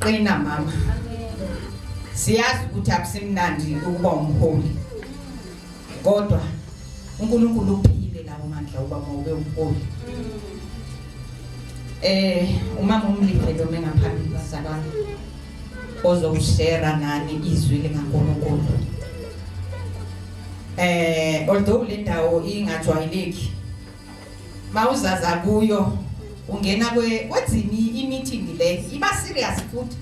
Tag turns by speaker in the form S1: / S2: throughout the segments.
S1: Qina mama. Siyazi ukuthi akusimnandi ukuba umholi. Kodwa uNkulunkulu uphile lawo mandla uba mawube umholi. Umama umlihle lo mengaphambili bazalwane. Ozoshare nani izwi likaNkulunkulu. Although le ndawo ingajwayeleki. Mawuzaza kuyo ungena kwenzini i-meeting le iba serious futhi.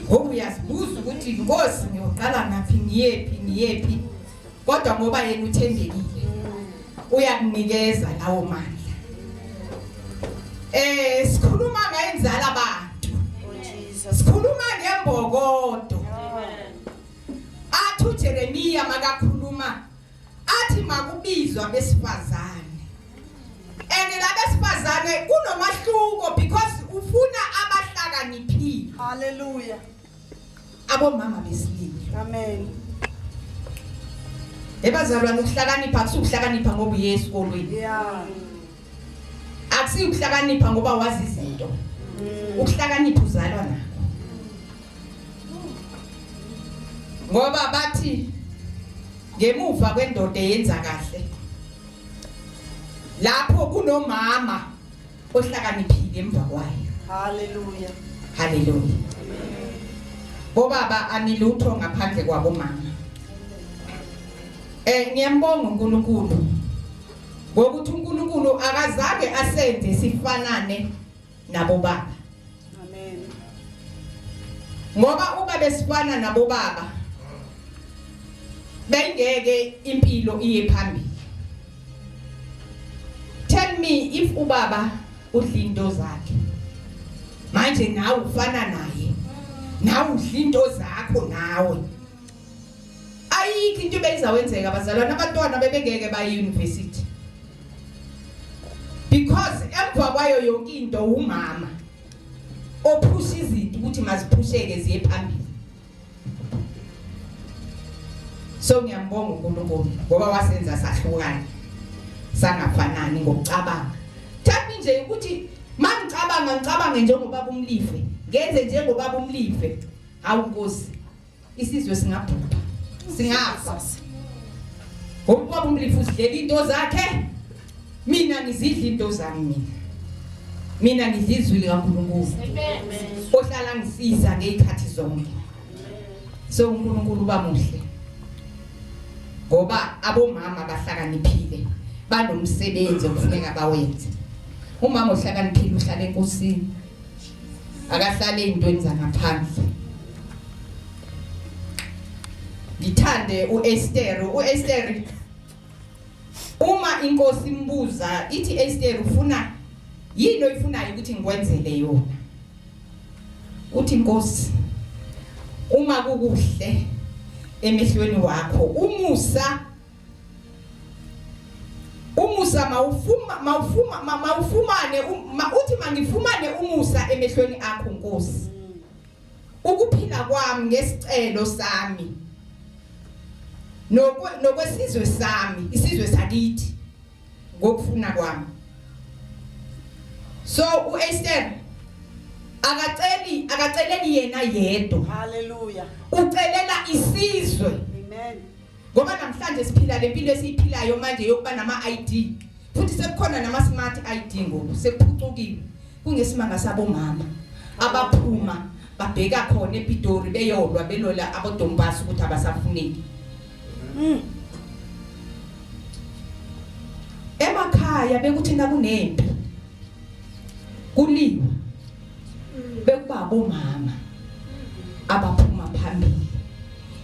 S1: Ngoba uyazibuza ukuthi inkosi ngiyoqala ngaphi ngiyephi. Kodwa ngoba yena uthembekile uyakunikeza lawo mandla. Sikhuluma ngenzala abantu. Sikhuluma ngembokodo. Athi uJeremiya makakhuluma athi makubizwa besifazane. Labesifazane kunomahluko because ufuna abahlakaniphile.
S2: Hallelujah.
S1: Abomama besilile.
S2: Amen.
S1: Ebazalwane ukuhlakanipha akusukuhlakanipha ngoba uye esikolweni.
S2: Yeah.
S1: Akusukuhlakanipha ngoba wazi izinto. Ukuhlakanipha uzalwa nakho. Ngoba bathi ngemuva kwendoda eyenza kahle. Lapho kunomama ohlakaniphile emva kwayo.
S2: Hallelujah.
S1: Hallelujah. Bobaba anilutho ngaphandle kwabo mama. Ngiyambonga uNkulunkulu. Ngokuthi uNkulunkulu akazange asenze sifanane nabo baba.
S2: Amen.
S1: Ngoba uba besifana nabo baba bengeke impilo iye phambili. Tell me if ubaba udla into zakhe. Manje nawe ufana naye. Nawe udla into zakho nawe. Ayikho into ebeyizawenzeka abazalwane abantwana bebengeke baye university. Because emva kwayo yonke into umama ophusha izinto ukuthi maziphusheke ziye phambili. So ngiyambonga uNkulunkulu ngoba wasenza sahlukana. Sangafanani ngokucabanga. Thathi nje ukuthi mangicabange njengoba umlife, ngenze njengoba umlife. Hawu Nkosi. Isizwe singabhubha. Singafa. Ngoba umlife usidlela into zakhe. Mina ngizidla into zami mina. Mina ngizizwi likaNkulunkulu. Amen. Ohlala ngisiza ngezikhathi zonke. So uNkulunkulu bamuhle. Ngoba abomama bahlakaniphile. Banomsebenzi okufuneka bawenze. Umama ohlakaniphile uhlala enkosini. Akahlale ezintweni zangaphandle. Ngithande uEsther. Uma inkosi imbuza ithi Esther ufuna yini oyifunayo ukuthi ngikwenzele yona. Uthi inkosi uma kukuhle emehlweni wakho umusa mawufumane uthi mangifumane umusa emehlweni akho Nkosi. Ukuphila kwami ngesicelo sami nokwesizwe sami isizwe sakithi ngokufuna kwami. So uEsther akaceleli yena yedwa.
S2: Hallelujah.
S1: Ucelela isizwe.
S2: Amen.
S1: Ngoba namhlanje siphila lempilo esiyiphilayo manje yokuba nama-ID. Futhi sekukhona nama-smart ID ngoku sekuphucukile. Kungesimanga sabomama abaphuma babheka khona ePitori beyolwa belola abodombasi ukuthi abasafuneki. Emakhaya bekuthi nakunempi kuliwa bekuba abomama abaphuma phambili.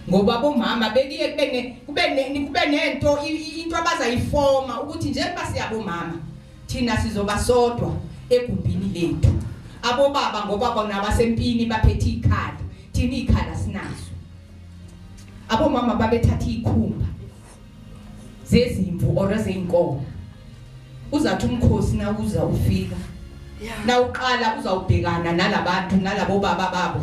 S1: Ngoba abomama bekiye kube nento into abazayifoma ukuthi njengoba siyabomama thina sizobasodwa egumbini lethu. Abobaba ngoba bona basempini baphethe ikhala thina ikhala sinazo. Abomama babethatha ikhumba zezimvu or zeinkomo. Uzathi umkhosi na uza ufika. Na uqala uzawubhekana nalabantu nalabo baba babo.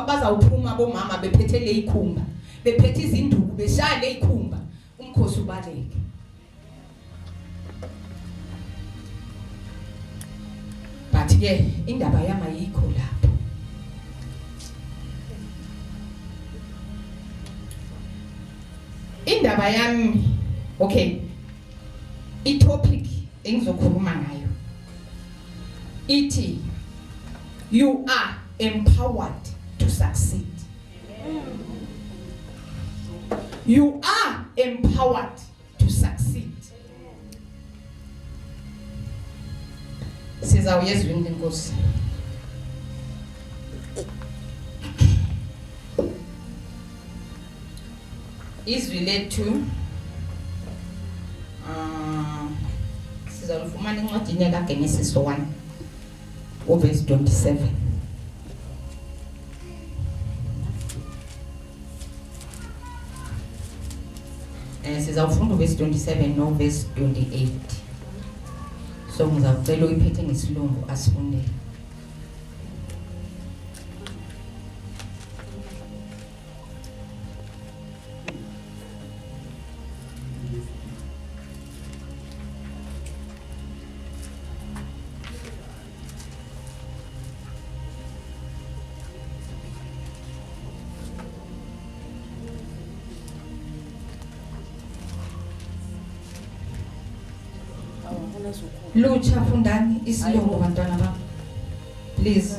S1: Bazawuphuma bomama bephethe le ikhumba. Bephethe izinduku beshaya le ikhumba. Umkhosi ubaleke. But ke indaba yama yikho lapho. indaba yami okay i-topic engizokhuluma ngayo ithi you are empowered to succeed. You are empowered to succeed. Sizawuyezwa inkosi. Izwi lethu sizalufumana encwadini kaGenesis 1 verse 27. Sizawufunda verse 27 no verse 28. So ngizacela uyiphethe ngesilungu asifundele. Lucha fundani isilungu bantwana bami. Please.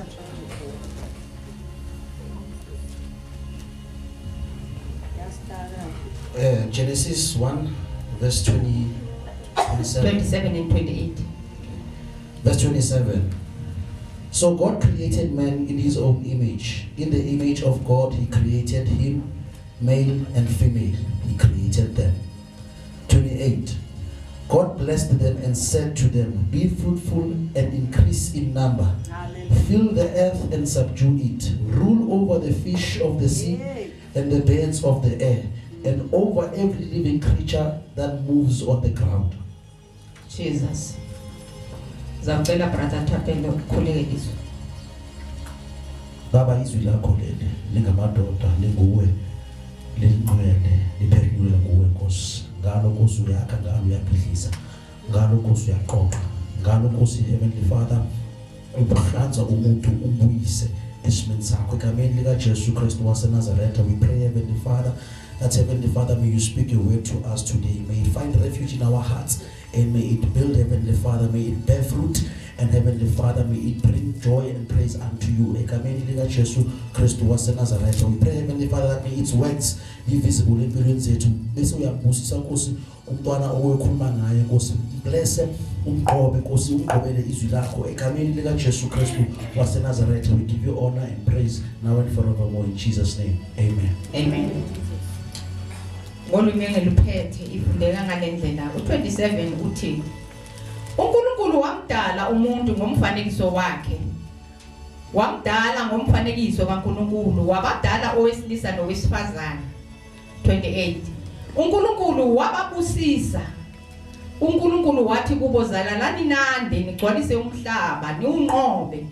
S3: Genesis 1 verse
S1: 27 and 28.
S3: Verse 27. So God created man in his own image. In the image of God he created him, male and female. He created them. 28. God blessed them and said to them, be fruitful and increase in number.
S2: Hallelujah.
S3: Fill the earth and subdue it. Rule over the fish of the sea and the birds of the air, and over every living creature that moves on the ground.
S1: Jesus. Zawucela brother Thapelo ukukhuleke izwi.
S3: Baba izwi lakho leli lingamadoda linguwe lingcwele liphendula kuwe Nkosi. Ngalo Nkosi uyakha, ngalo uyaphilisa, ngalo Nkosi uyaqoqa, ngalo Nkosi Heavenly Father ubahlanza umuntu ubuyise esimeni sakho egameni lika Jesu Kristu waseNazaretha. We pray Heavenly Father that Heavenly Father may you speak your word to us today. May it find refuge in our hearts and may it build Heavenly Father, may it bear fruit, and Heavenly Father may it bring joy and praise unto you. Egameni lika Jesu Kristu waseNazaretha. We pray Heavenly Father that may its works be visible empilweni zethu. Bese uyabusisa Nkosi umntwana owekhuluma ngaye Nkosi. Bless umqobe Nkosi, umqobele izwi lakho egameni lika Jesu Kristu waseNazaretha. We give you honor and praise now and forevermore in Jesus name. Amen.
S1: Amen. Ngolunye ngeluphethe ifundeka ngalendlela. U27 uthi uNkulunkulu wamdala umuntu ngomfanekiso wakhe. Wamdala ngomfanekiso kaNkulunkulu, wabadala owesilisa nowesifazane. 28. uNkulunkulu wababusisa. uNkulunkulu wathi kubo zalalani nande nigcwalise umhlaba niunqobe.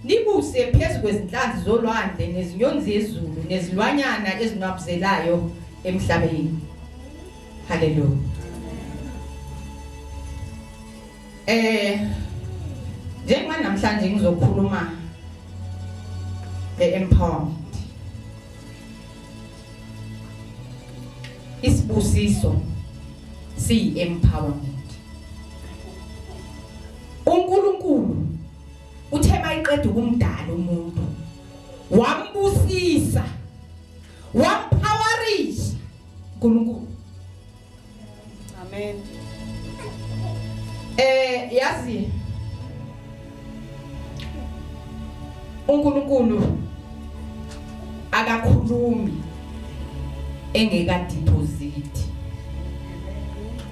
S1: Nibuse phezulu kwezinhlanzi zolwandle nezinyoni zezulu nezilwanyana ezinwabuzelayo emhlabeni. Hallelujah. Njengoba namhlanje ngizokhuluma empowerment. Isibusiso si empowerment. uNkulunkulu uthe mayiqeda ukumdala umuntu wambusisa, wampowerisha uNkulunkulu.
S2: Amen.
S1: Yazi uNkulunkulu akakhulumi engeka deposit.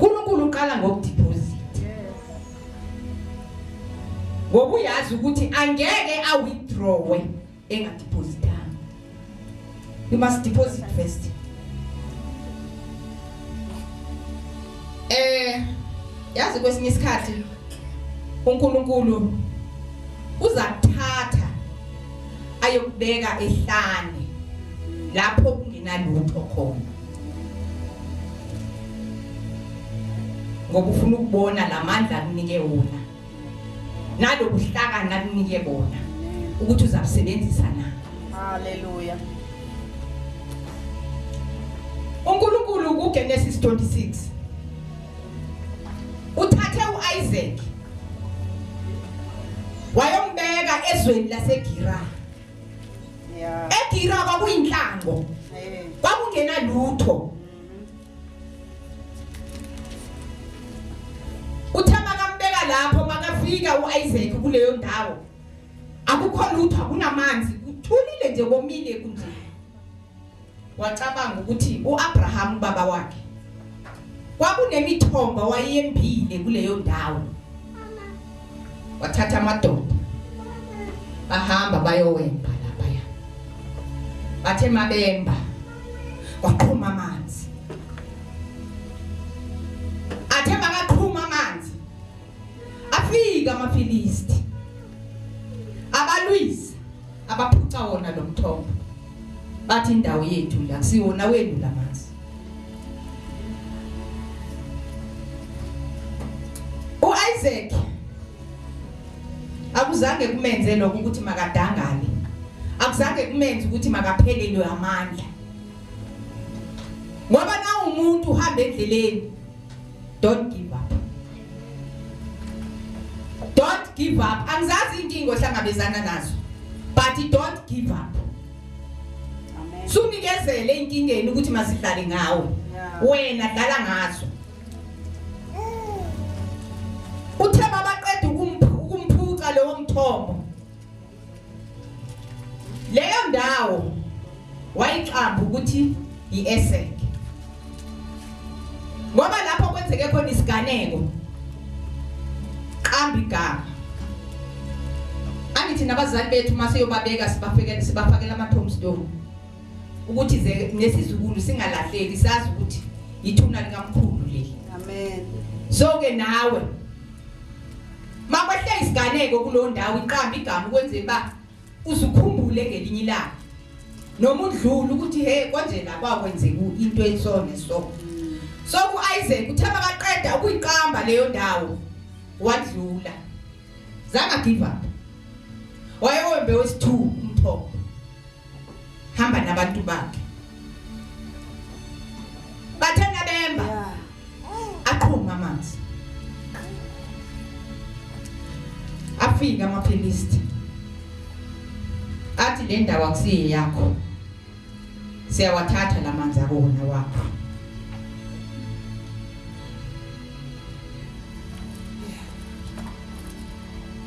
S1: uNkulunkulu uqala ngokudeposit. Ngoba uyazi ukuthi angeke awithdrawe engadepositanga. You must deposit first. Yazi kwesinye isikhathi uNkulunkulu uzakuthatha ayokubeka ehlane lapho kungenalutho khona. Ngoba ufuna ukubona lamandla akunike wona. Nalobuhlakani akunike bona ukuthi uzabusebenzisa na.
S2: Hallelujah.
S1: uNkulunkulu kuGenesis 26 uthathe uIsaac wayombeka ezweni laseGera.
S2: Yeah.
S1: eGera kwakuyinhlango, kwakungena lutho. Uthama kambeka lapho makafika uIsaac kuleyo ndawo. Akukho lutho, akunamanzi, kuthulile nje komile kunje. Wacabanga ukuthi uAbraham baba wakhe kwakunemithombo wayembile kuleyo ndawo. Wathatha amadoda bahamba bayowemba lapha. Bathe mabemba waqhuma amanzi. Athe makaqhuma amanzi afika amaFilisti abalwisa abaphuca wona lo mthombo. Bathi indawo yethu la kusiwona wenu lamanzi. uIsaac akuzange kumenze lokho ukuthi makadangale. Akuzange kumenze ukuthi makaphelelwe amandla. Ngoba na umuntu uhamba endleleni, don't give up. Don't give up. Angizazi inkingo ohlangabezana nazo, but don't give up.
S2: Amen.
S1: Sunikezele inkingeni ukuthi masihlale ngawe. Wena dlala ngazo. Uthe babaqeda ukumphuca lo mthombo. Leyo ndawo wayiqamba ukuthi iEsek. Ngoba lapho kwenzeke khona isiganeko, qamba igama. Angithi nabazali bethu mase yobabeka sibafakela ama-tombstone ukuthi ze nesizukulu singalahleki, sazi ukuthi ithuna likaMkhulu leli.
S2: Amen.
S1: So ke nawe makwehle isiganeko kulo ndawo iqamba igama ukwenze ba uzukhumbule ngelinye ilanga noma udlula ukuthi hey konje la kwakwenzeka into ensone so. So uIsaac uthaba kaqeda ukuyiqamba leyo ndawo wadlula. Zanga give up. Wayewembe wesi2 umthombo. Hamba nabantu bakhe. Bathena bemba. Aqhuma amanzi. Afika amaFilisti. Athi le ndawo akusiye yakho. Siyawathatha lamanzi akona wakho.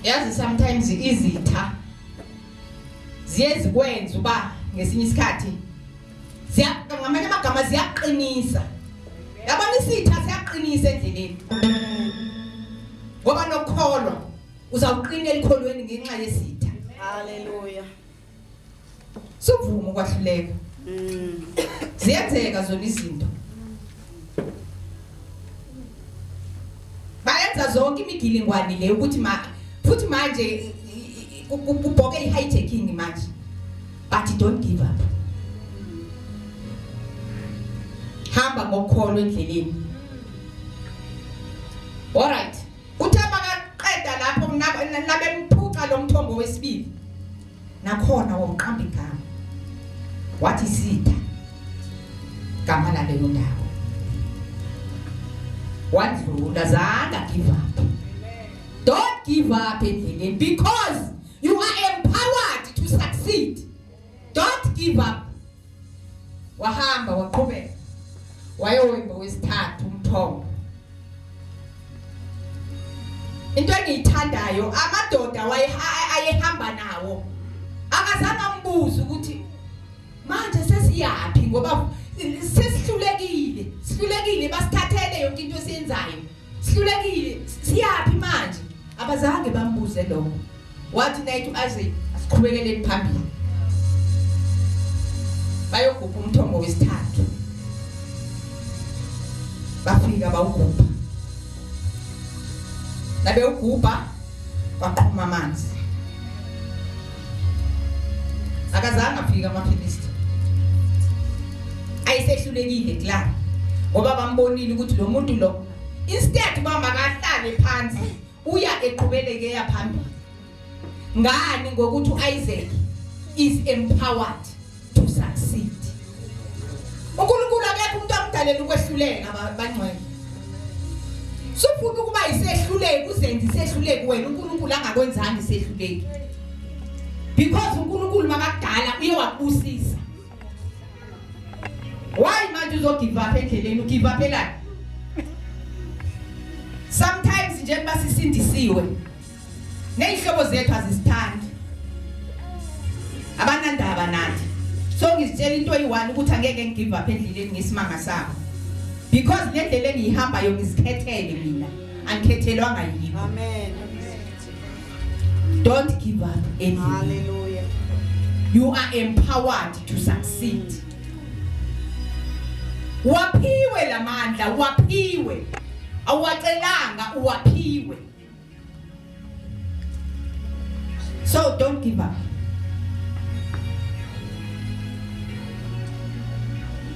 S1: Yazi sometimes izitha ziyezikwenza uba ngesinye isikhathi ngamanye amagama ziyaqinisa. Yabona isitha siyaqinisa endleleni. Ngoba nokukholwa uzawuqina elikholweni ngenxa yesitha.
S2: Hallelujah.
S1: Suvuma ukwahluleka. Ziyenzeka zona izinto. Bayenza zonke imigilingwane le ukuthi futhi manje ubhoke i-hijacking manje. But don't give up. Hamba ngokukholwa endleleni. Alright. Uthaba kaqeda lapho nabemphuca lo mthombo wesibili. Nakhona womqamba igama. Wathi sitha. Gama la leyo ndawo. Wadlula zanga give up. Don't give up endleleni because you are empowered to succeed. Don't give up. Wahamba waqhubeka. Wayowemba wesithathu umthombo. Into engiyithandayo amadoda ayehamba nawo. Akazange ambuze ukuthi manje sesiyapi ngoba sihlulekile basithathele yonke into esiyenzayo. Sihlulekile siyapi manje? Abazange bambuze lokho. Wathi nayithi uIsaac asiqhubekele phambili. Bayogubha umthombo wesithathu. Bafika bawugubha. Nabe ugubha kwaqhuma amanzi. Akazange afika amaFilisti. Ayisehlulekile kla. Ngoba bambonile ukuthi lo muntu lo instead bamba kahlale phansi uya eqhubeleke yaphambili. Ngani ngokuthi uIsaac is empowered to succeed. uNkulunkulu akekho umuntu bakudalela ukwehluleka bangcwele. Sufuna ukuba isehluleki uzenze isehluleki wena uNkulunkulu angakwenzanga isehluleki. Because uNkulunkulu makadala uye wakubusisa. Why manje uzogive up endleleni ugive up elani? Sometimes nje basisindisiwe. Nezihlobo zethu azisithandi. Abanandaba nathi. So ngizitshela into eyi1 ukuthi angeke ngigive up endleleni ngesimanga sabo. Because le ndlela engiyihambayo ngizikhethele mina. Angikhethelwanga yini.
S2: Amen.
S1: Don't give up endleleni.
S2: Hallelujah.
S1: You are empowered to succeed. Waphiwe lamandla, waphiwe. Awacelanga uwaphiwe. So don't give up.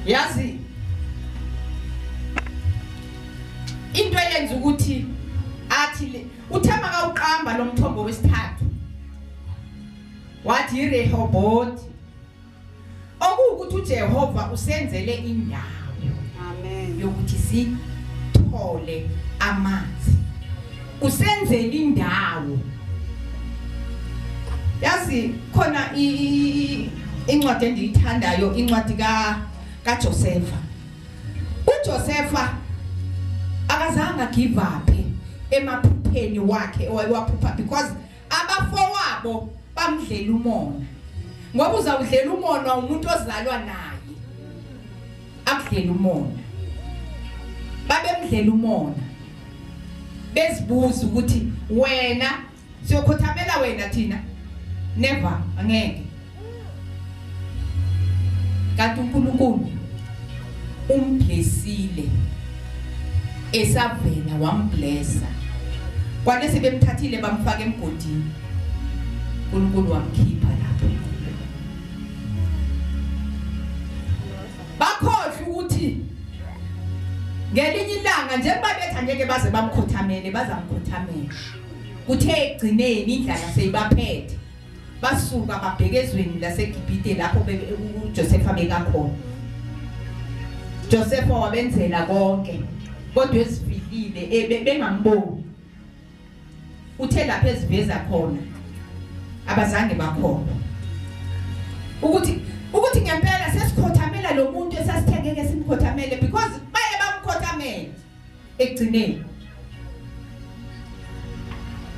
S1: Yazi into eyenza ukuthi athi uthema kawuqamba lo mthombo wesithathu wathi iRehoboth okuwukuthi uJehova usenzele indawo
S2: Amen.
S1: yokuthi sithole amanzi usenzele indawo. Yazi khona incwadi endiyithandayo incwadi kaJosepha. uJosepha akazange give up emaphupheni wakhe owayewaphupha because abafowabo bamdlela umona. Ngoba uzawudlela umona umuntu ozalwa naye. Akudlela umona. Babemdlela umona. Bezibuza ukuthi wena siyokhothamela wena thina. Never angeke. Kanti uNkulunkulu umblessile. Esavela wamblessa. Kwane sebemthathile bamfaka emgodini. uNkulunkulu wamkhipha lapho. Bakhohle ukuthi ngelinye ilanga njengoba bethu angeke baze bamkhothamele bazamkhothamela. Kuthe egcineni indlala seyibaphethe. Basuka babhekezweni laseGibhite lapho uJosepha bekakhona. Josepha wabenzela konke. Kodwa esifikile bengamboni. Uthe lapha eziveza khona abazange bakhona. Ukuthi ngempela sesikhothamela lo muntu esasithengeke simkhothamele because baye bamkhothamela egcineni.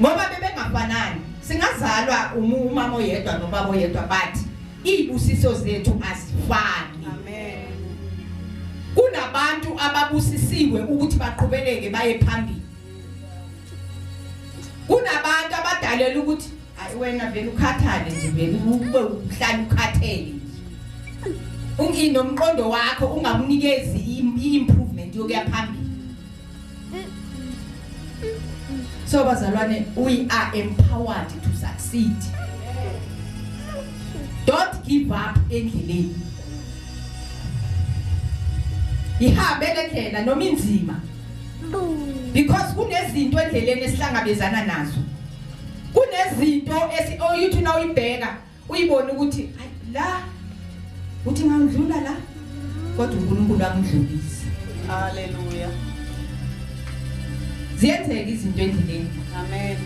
S1: Ngoba bebengafanani. Singazalwa umama oyedwa nobaba oyedwa but izibusiso zethu azifani.
S2: Amen.
S1: Kunabantu ababusisiwe ukuthi baqhubeleke baye phambili. Kunabantu abadalela ukuthi wena vele ukhathale nje vele ube uhlala ukhathele. Unginomqondo wakho ungamnikezi improvement yokuya phambili. So bazalwane, we are empowered to succeed. Don't give up endleleni. Ihambe lendlela noma inzima. Because kunezinto endleleni esihlangabezana nazo. Kunezinto oyuthi na uyibheka uyibone ukuthi la uthi ngandlula la kodwa uNkulunkulu akudlulise.
S2: Hallelujah.
S1: Ziyenzeka izinto endleleni.
S2: Amen.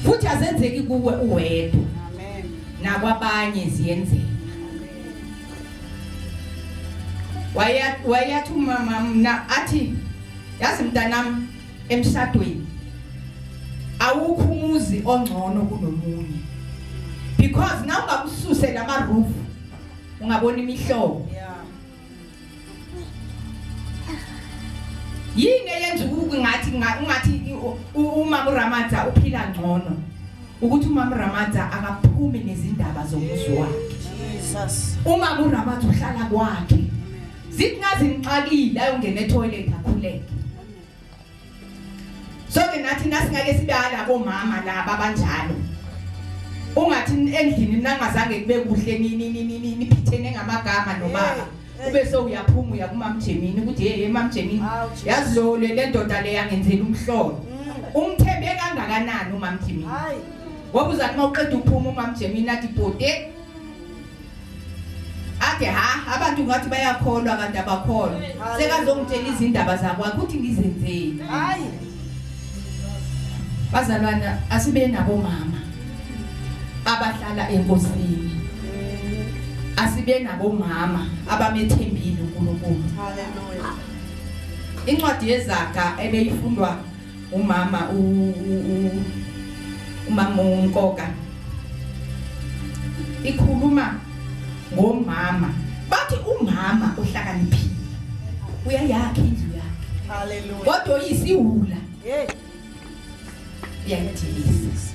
S1: Futhi azenzeki kuwe uwedwa.
S2: Amen.
S1: Nakwabanye ziyenzeka. Wayathi umama mna athi yazi mntanami emshadweni awukho umuzi ongcono kunomunye. Because na ungakususe lama roof ungabona imihlobo.
S2: Yeah.
S1: Yini eyenza ngathi umama uRamadza uphila ngcono ukuthi umama uRamadza akaphume nezindaba zomuzi wakhe.
S2: Jesus.
S1: Umama uRamadza uhlala kwakhe. Zithi ngazimxakile ayongena etoilet akhuleke. So ke nathi nasingake sibe alabo mama laba abanjalo. Ungathi endlini nangazange kube kuhle niphithene ngamagama nobaba. Ube so uyaphuma uya kuMama Jemini ukuthi hey Mama Jemini yazi lo le ndoda le yangenzela umhlolo. Umthembe kangakanani uMama Jemini?
S2: Hayi.
S1: Ngoba uzathi mawuqeda uphuma uMama Jemini athi bhode bathi ha abantu ngathi bayakholwa kanti abakholwa sekazongitshela izindaba zakwakho uthi ngizenzeni
S2: Hayi.
S1: bazalwana asibe nabo mama abahlala enkosini asibe nabo mama abamethembile uNkulunkulu
S2: Hallelujah.
S1: incwadi yezaga ebeyifundwa umama umama uNkoka ikhuluma ngomama bathi umama ohlakaniphile uyayakha indlu yakhe
S2: Hallelujah.
S1: kodwa uyisiwula
S2: Hey.
S1: iyangijikisa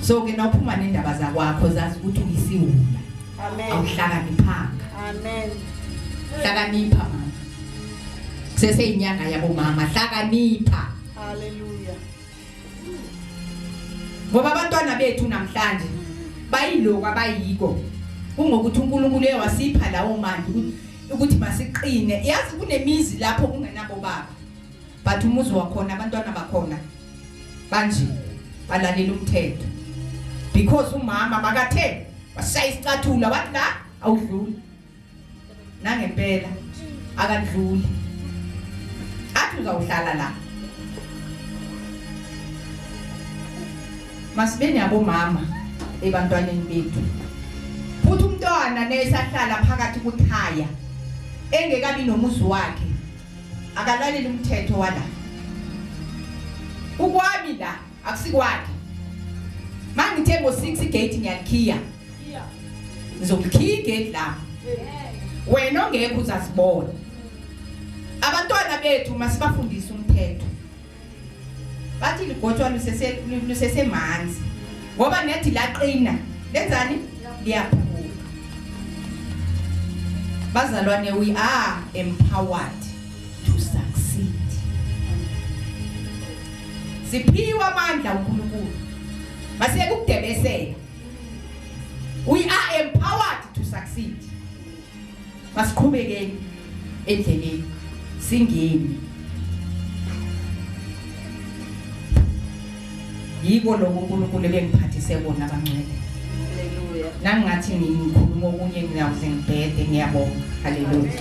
S1: so ke nawuphuma nendaba zakwakho zazi ukuthi uyisiwula
S2: Amen.
S1: awuhlakaniphanga
S2: Amen.
S1: hlakanipha mama kuseseyinyanga yabo mama hlakanipha
S2: Hallelujah.
S1: ngoba abantwana bethu namhlanje bayiloko abayiko kungokuthi uNkulunkulu uyawasipha lawo manje ukuthi masiqine yazi kunemizi lapho kungenabo baba but umuzi wakhona abantwana bakhona manje balalela umthetho because umama makathe wasaya isicathula wathi la awudluli nangempela akadluli athi uzawuhlala la masibeni yabo mama ebantwaneni bethu futhi umntwana nesahlala phakathi kukhaya engekabi nomuzi wakhe akalaleli umthetho wala ukwami la akusikwakhe mangithe ngo6 gate ngiyalikhiya ngizokukhiya igate la wena ongekho uzasibona abantwana bethu masibafundise umthetho bathi ligotshwa lusesemanzi ngoba nethi laqina lenzani liyaphuka bazalwane we are empowered to succeed siphiwa amandla uNkulunkulu masiyeke ukudebesela we are empowered to succeed masiqhubekeni endleleni singeni yiko lokho uNkulunkulu ebengiphathise bona abangcwele
S2: Hallelujah.
S1: nangathi ngikhuluma okunye ngiyawuze ngibhede ngiyabonga haleluya